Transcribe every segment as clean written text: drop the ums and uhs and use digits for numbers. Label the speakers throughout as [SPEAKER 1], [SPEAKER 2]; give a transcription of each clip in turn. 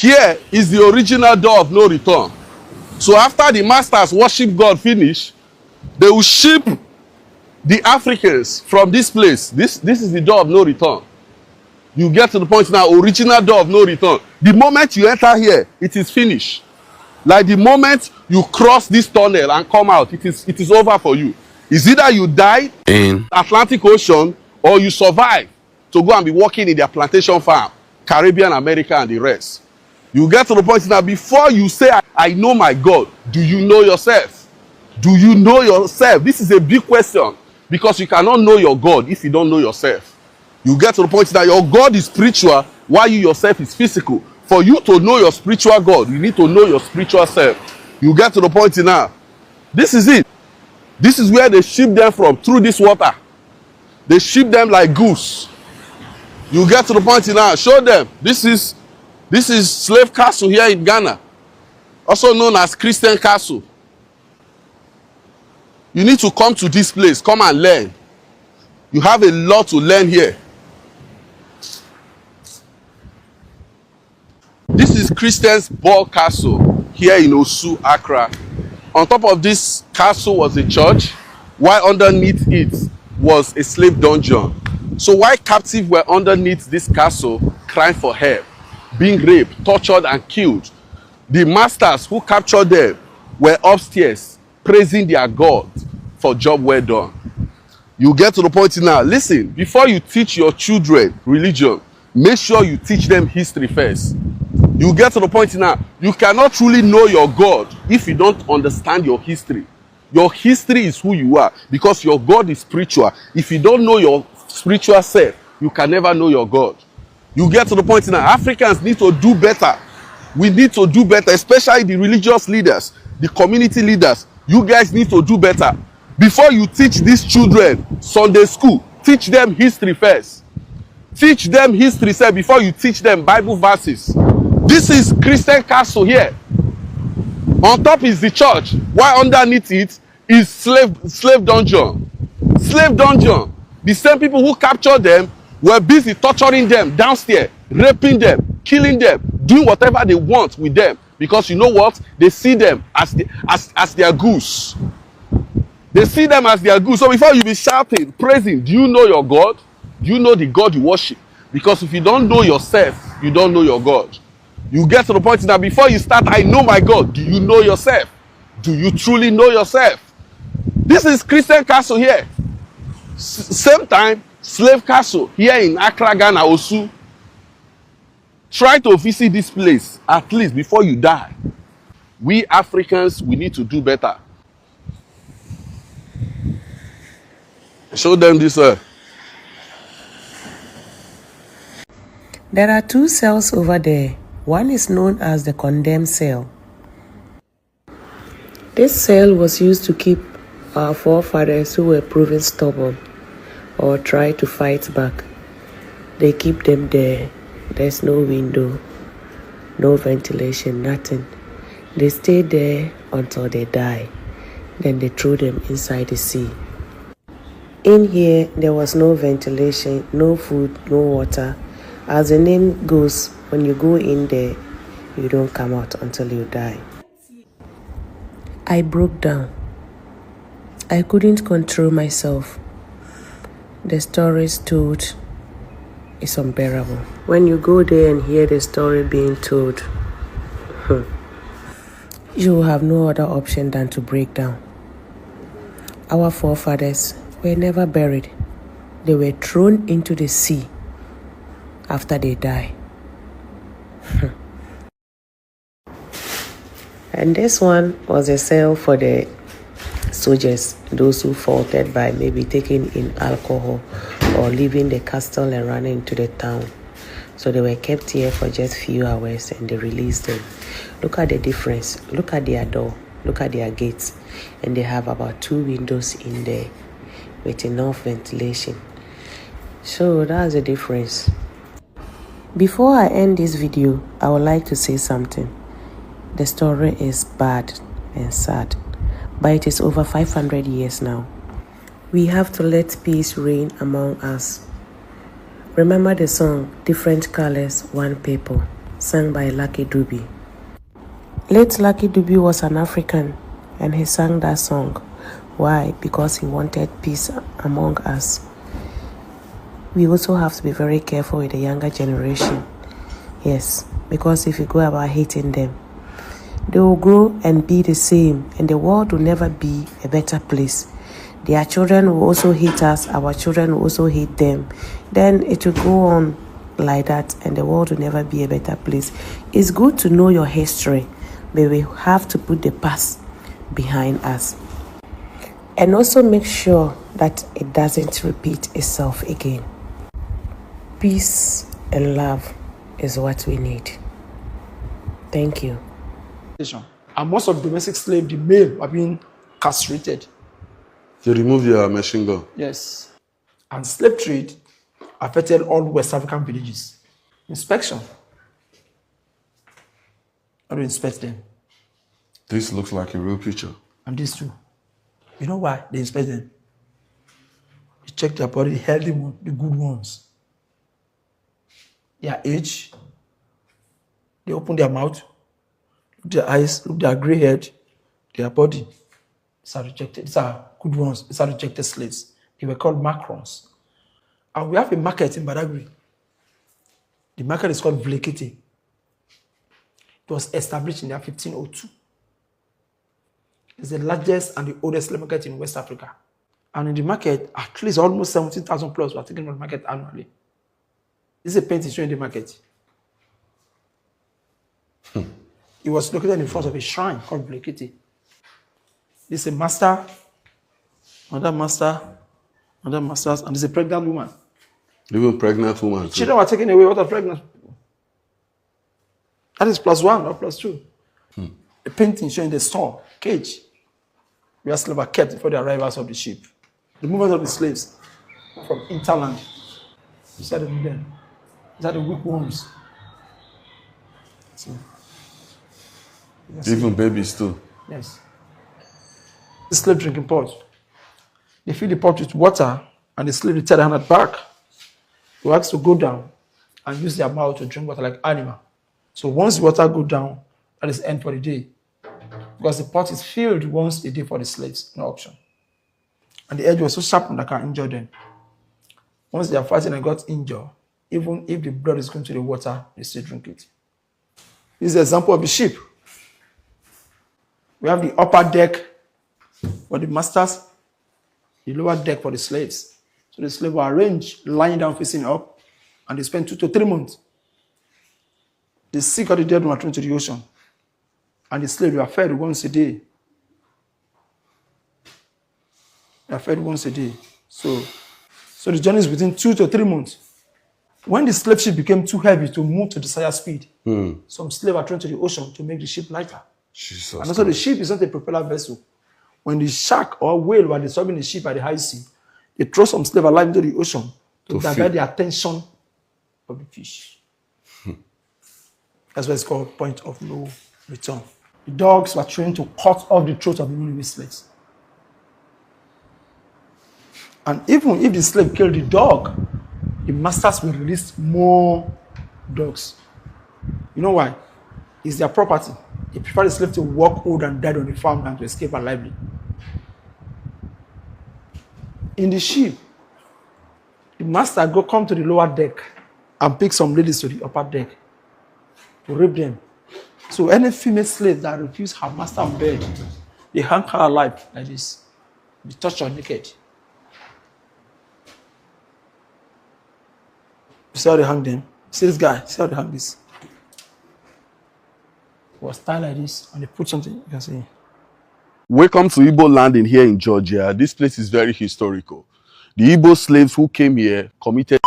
[SPEAKER 1] Here is the original door of no return. So after the masters worship God finish, they will ship the Africans from this place. This is the door of no return. You get to the point now, original door of no return. The moment you enter here, it is finished. Like the moment you cross this tunnel and come out, it is over for you. It's either you die in Atlantic Ocean or you survive to go and be working in their plantation farm, Caribbean, America, and the rest. You get to the point now, before you say, I know my God, do you know yourself? Do you know yourself? This is a big question, because you cannot know your God if you don't know yourself. You get to the point that your God is spiritual while you yourself is physical. For you to know your spiritual God, you need to know your spiritual self. You get to the point now. This is it. This is where they ship them from, through this water. They ship them like goose. You get to the point now. Show them. This is slave castle here in Ghana, also known as Christian castle. You need to come to this place. Come and learn. You have a lot to learn here. This is Christian's Ball Castle here in Osu, Accra. On top of this castle was a church, while underneath it was a slave dungeon. So while captives were underneath this castle crying for help, being raped, tortured, and killed, the masters who captured them were upstairs praising their God for job well done. You get to the point now. Listen, before you teach your children religion, make sure you teach them history first. You get to the point now. You cannot truly know your God if you don't understand your history. Your history is who you are, because your God is spiritual. If you don't know your spiritual self, you can never know your God. You get to the point now. Africans need to do better. We need to do better, especially the religious leaders, the community leaders. You guys need to do better. Before you teach these children Sunday school, teach them history first. Teach them history first before you teach them Bible verses. This is Christian castle here. On top is the church, while underneath it is slave dungeon. Slave dungeon. The same people who captured them were busy torturing them downstairs, raping them, killing them, doing whatever they want with them. Because you know what? They see them as their goose. They see them as their goose. So before you be shouting, praising, do you know your God? Do you know the God you worship? Because if you don't know yourself, you don't know your God. You get to the point that before you start, I know my God, do you know yourself? Do you truly know yourself? This is Christian castle here. Same time, slave castle here in Accra, Ghana, Osu. Try to visit this place at least before you die. We Africans, we need to do better. Show them this.
[SPEAKER 2] There are two cells over there. One is known as the condemned cell. This cell was used to keep our forefathers who were proven stubborn or try to fight back. They keep them there. There's no window, no ventilation, nothing. They stay there until they die. Then they throw them inside the sea. In here, there was no ventilation, no food, no water. As the name goes, when you go in there, you don't come out until you die. I broke down. I couldn't control myself. The stories told is unbearable. When you go there and hear the story being told, you have no other option than to break down. Our forefathers were never buried. They were thrown into the sea after they die. And this one was a cell for the soldiers, those who faulted by maybe taking in alcohol or leaving the castle and running into the town. So they were kept here for just few hours and they released them. Look at the difference. Look at their door. Look at their gates. And they have about 2 windows in there with enough ventilation. So that's the difference. Before I end this video, I would like to say something. The story is bad and sad, but it is over 500 years now. We have to let peace reign among us. Remember the song, Different Colors, One People. sung by Lucky Dube. Late Lucky Dube was an African and he sang that song. Why? Because he wanted peace among us. We also have to be very careful with the younger generation. Yes, because if you go about hating them, they will grow and be the same, and the world will never be a better place. Their children will also hate us, our children will also hate them. Then it will go on like that, and the world will never be a better place. It's good to know your history, but we have to put the past behind us. And also make sure that it doesn't repeat itself again. Peace and love is what we need. Thank you.
[SPEAKER 3] And most of domestic slaves, the male, are being castrated.
[SPEAKER 1] They removed their machine gun.
[SPEAKER 3] Yes. And slave trade affected all West African villages. Inspection. How do you inspect them?
[SPEAKER 1] This looks like a real picture.
[SPEAKER 3] And these two. You know why they inspect them? You check their body, the healthy ones, the good ones. Their age. They open their mouth, look their eyes, look their gray head, their body. These are rejected. These are good ones. These are rejected slaves. They were called macrons. And we have a market in Badagry. The market is called Vlekete. It was established in the year 1502. It's the largest and the oldest slave market in West Africa. And in the market, at least almost 17,000 plus were taken from the market annually. This is a painting showing the market. It was located in front of a shrine called Vlekete. This is a master, another master, another masters, and this is a pregnant woman.
[SPEAKER 1] Even pregnant woman.
[SPEAKER 3] Children were taken away. What are pregnant people? That is +1 or +2. A painting showing the store, cage, where slaves were kept before the arrivals of the ship. The movement of the slaves from interland. These are the men. These are the weak ones. So,
[SPEAKER 1] even babies too.
[SPEAKER 3] yes. The slave drinking pot. They fill the pot with water and the slave will tie their hand back. They ask to go down and use their mouth to drink water like animal. So once the water go down, that is end for the day. Because the pot is filled once a day for the slaves, no option. And the edge was so sharp that can injure them. Once they are fighting and got injured, even if the blood is going to the water, they still drink it. This is an example of the ship. We have the upper deck for the masters, the lower deck for the slaves. So the slaves were arranged, lying down, facing up, and they spent 2 to 3 months. The sick or the dead were thrown to the ocean, and the slaves were fed once a day. They are fed once a day. So the journey is within 2 to 3 months. When the slave ship became too heavy to move to desired speed, some slaves were thrown to the ocean to make the ship lighter.
[SPEAKER 1] Jesus
[SPEAKER 3] And also the ship is not a propeller vessel. When the shark or whale were disturbing the ship at the high sea, they throw some slave alive into the ocean to divert the attention of the fish. That's why it's called point of no return. The dogs were trained to cut off the throat of the runaway slaves. And even if the slave killed the dog, the masters will release more dogs. You know why? It's their property. They prefer the slave to work old and dead on the farm than to escape alively. In the ship, the master go come to the lower deck and pick some ladies to the upper deck to rape them. So any female slave that refuse her master on bed, they hang her alive like this. They touch her naked. You see how they hang them? See this guy? See how they hang this? It was tied like this, and they put something, you can see.
[SPEAKER 1] Welcome to Igbo land in here in Georgia. This place is very historical. The Igbo slaves who came here committed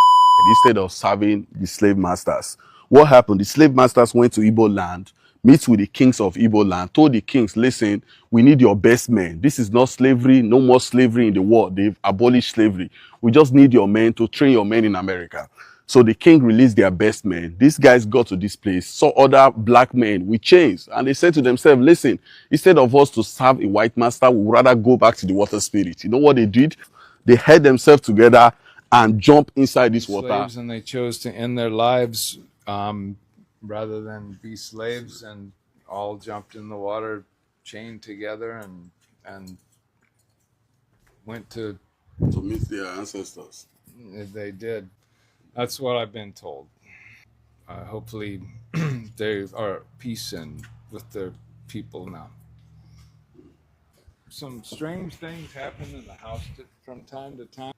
[SPEAKER 1] instead of serving the slave masters. What happened? The slave masters went to Igbo land, met with the kings of Igbo land, told the kings, listen, we need your best men. This is not slavery, no more slavery in the world. They've abolished slavery. We just need your men to train your men in America. So the king released their best men. These guys got to this place, saw other black men with chains, and they said to themselves, listen, instead of us to serve a white master, we would rather go back to the water spirit. You know what they did? They held themselves together and jumped inside this water.
[SPEAKER 4] Slaves, and they chose to end their lives rather than be slaves and all jumped in the water, chained together, and went to.
[SPEAKER 1] meet their ancestors.
[SPEAKER 4] They did. That's what I've been told. Hopefully, they are at peace and with their people now. Some strange things happen in the house from time to time.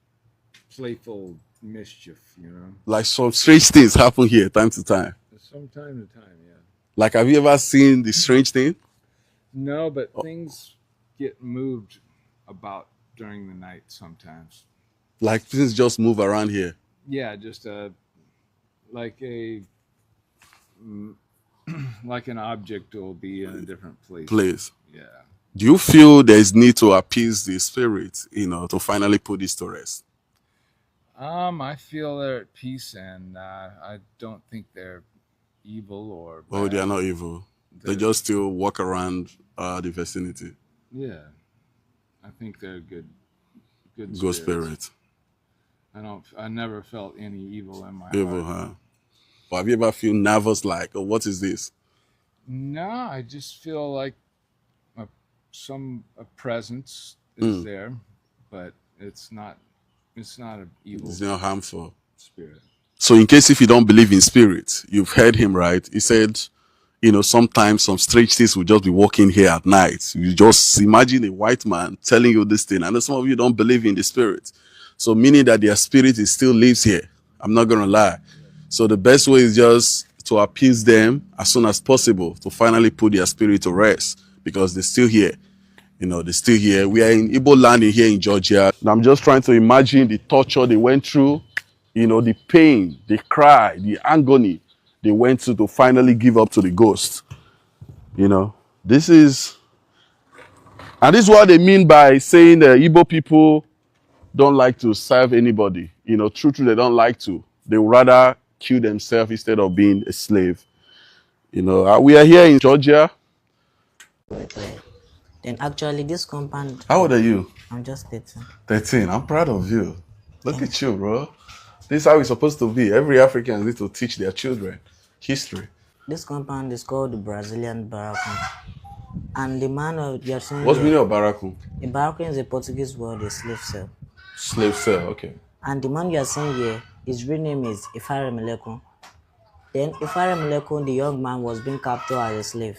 [SPEAKER 4] Playful mischief, you know.
[SPEAKER 1] Like some strange things happen here time to time.
[SPEAKER 4] From time to time, yeah.
[SPEAKER 1] Like, have you ever seen the strange thing?
[SPEAKER 4] No, but things get moved about during the night sometimes.
[SPEAKER 1] Like things just move around here.
[SPEAKER 4] Yeah, just like a like an object will be in a different place.
[SPEAKER 1] Place.
[SPEAKER 4] Yeah.
[SPEAKER 1] Do you feel there's need to appease the spirit, to finally put this to rest?
[SPEAKER 4] I feel they're at peace, and I don't think they're evil or
[SPEAKER 1] Oh, they are
[SPEAKER 4] bad.
[SPEAKER 1] not evil. They
[SPEAKER 4] They're,
[SPEAKER 1] just still walk around the vicinity.
[SPEAKER 4] yeah, I think they're good
[SPEAKER 1] Good
[SPEAKER 4] spirits.
[SPEAKER 1] spirit.
[SPEAKER 4] I never felt any evil in my
[SPEAKER 1] Evil,
[SPEAKER 4] heart.
[SPEAKER 1] huh? Or have you ever feel nervous like, oh, what is this?
[SPEAKER 4] No, I just feel like a, a presence is there, but it's not an evil
[SPEAKER 1] It's not harmful.
[SPEAKER 4] spirit.
[SPEAKER 1] So in case if you don't believe in spirits, you've heard him, right? He said, sometimes some strange things will just be walking here at night. You just imagine a white man telling you this thing. I know some of you don't believe in the spirit. So meaning that their spirit is still lives here. I'm not going to lie. So the best way is just to appease them as soon as possible to finally put their spirit to rest because they're still here. They're still here. We are in Igbo land here in Georgia. I'm just trying to imagine the torture they went through, the pain, the cry, the agony they went through to finally give up to the ghost. This is, and this is what they mean by saying that Igbo people don't like to serve anybody. True, they don't like to. They would rather kill themselves instead of being a slave. We are here in Georgia.
[SPEAKER 5] Clear. Then actually this compound,
[SPEAKER 1] How old are you?
[SPEAKER 5] I'm just 13.
[SPEAKER 1] 13. I'm proud of you. Look
[SPEAKER 5] Thank
[SPEAKER 1] at you, bro. This is how it's supposed to be. Every African needs to teach their children history.
[SPEAKER 5] This compound is called the Brazilian Barracoon. And the man you're seeing
[SPEAKER 1] What's the meaning
[SPEAKER 5] here,
[SPEAKER 1] of Baraku?
[SPEAKER 5] a barracoon is a Portuguese word, a slave cell.
[SPEAKER 1] Slave cell, okay.
[SPEAKER 5] And the man you're seeing here, his real name is Ifare Melekun. Then Ifare Melekun, the young man, was being captured as a slave.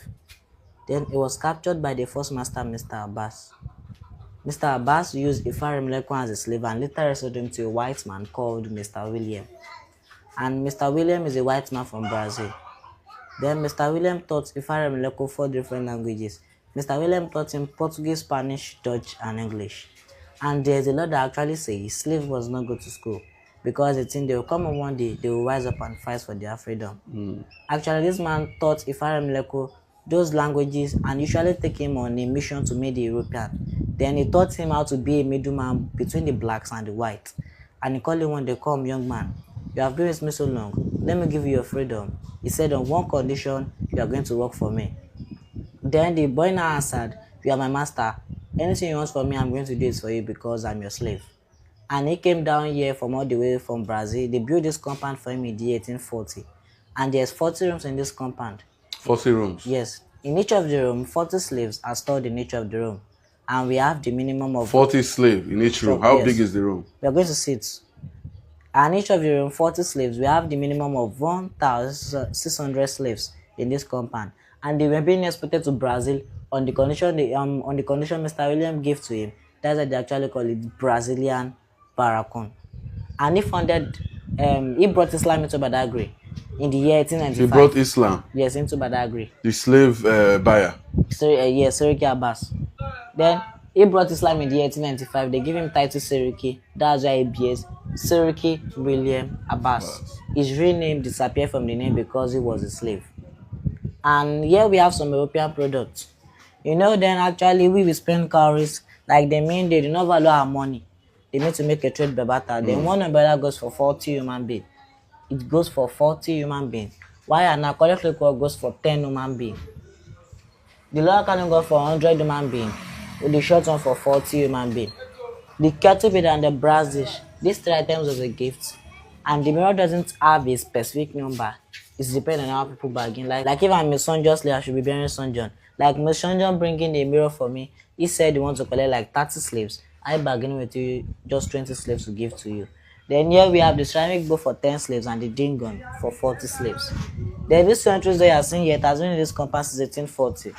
[SPEAKER 5] Then he was captured by the first master, Mr. Abbas. Mr. Abbas used Ifare Melekun as a slave and later restored him to a white man called Mr. William. And Mr. William is a white man from Brazil. Then Mr. William taught Ifare Meleko 4 different languages. Mr. William taught him Portuguese, Spanish, Dutch, and English. And there's a lot that actually say slaves must not go to school because they think they will come on one day, they will rise up and fight for their freedom. Actually, this man taught Ifare Meleko those languages and usually take him on a mission to meet the European. Then he taught him how to be a middleman between the blacks and the whites. And he called him when they come, young man, you have been with me so long, let me give you your freedom. He said, on one condition, you are going to work for me. Then the boy now answered, you are my master. Anything you want from me, I'm going to do it for you because I'm your slave. And he came down here from all the way from Brazil. They built this compound for him in the 1840. And there's 40 rooms in this compound.
[SPEAKER 1] 40 rooms?
[SPEAKER 5] Yes. In each of the rooms, 40 slaves are stored in each of the room. And we have the minimum of
[SPEAKER 1] 40 slaves in each room. How big is the room?
[SPEAKER 5] We are going to sit. And each of the room 40 slaves, we have the minimum of 1,600 slaves in this compound. And they were being exported to Brazil on the condition Mr. William gave to him. That's why they actually call it Brazilian Barracoon. And he brought Islam into Badagry in the year 1895.
[SPEAKER 1] He brought Islam?
[SPEAKER 5] Yes, into Badagry.
[SPEAKER 1] The slave buyer?
[SPEAKER 5] Yes, Seriki Abbas. Then he brought Islam in the year 1895. They give him title Seriki. That's why he bears Seriki William Abbas. His real name disappeared from the name because he was a slave. And here we have some European products. Then actually we will spend calories. Like they mean they do not value our money. They need to make a trade by barter. Then one umbrella goes for 40 human beings. It goes for 40 human beings. While an alcoholic liquor goes for 10 human beings. The lower can go for 100 human beings, with the short one for 40 human beings. The kettle bed and the brass dish, these 3 items was a gift, and the mirror doesn't have a specific number. It's depending on how people bargain. Like if I'm a son just slave, I should be bearing son John. Like Miss Son John bringing a mirror for me, he said he wants to collect like 30 slaves. I bargain with you just 20 slaves to give to you. Then here we have the ceramic bowl for 10 slaves and the dingon for 40 slaves. Then these countries that you are seeing here, it has been in this compass since 1840.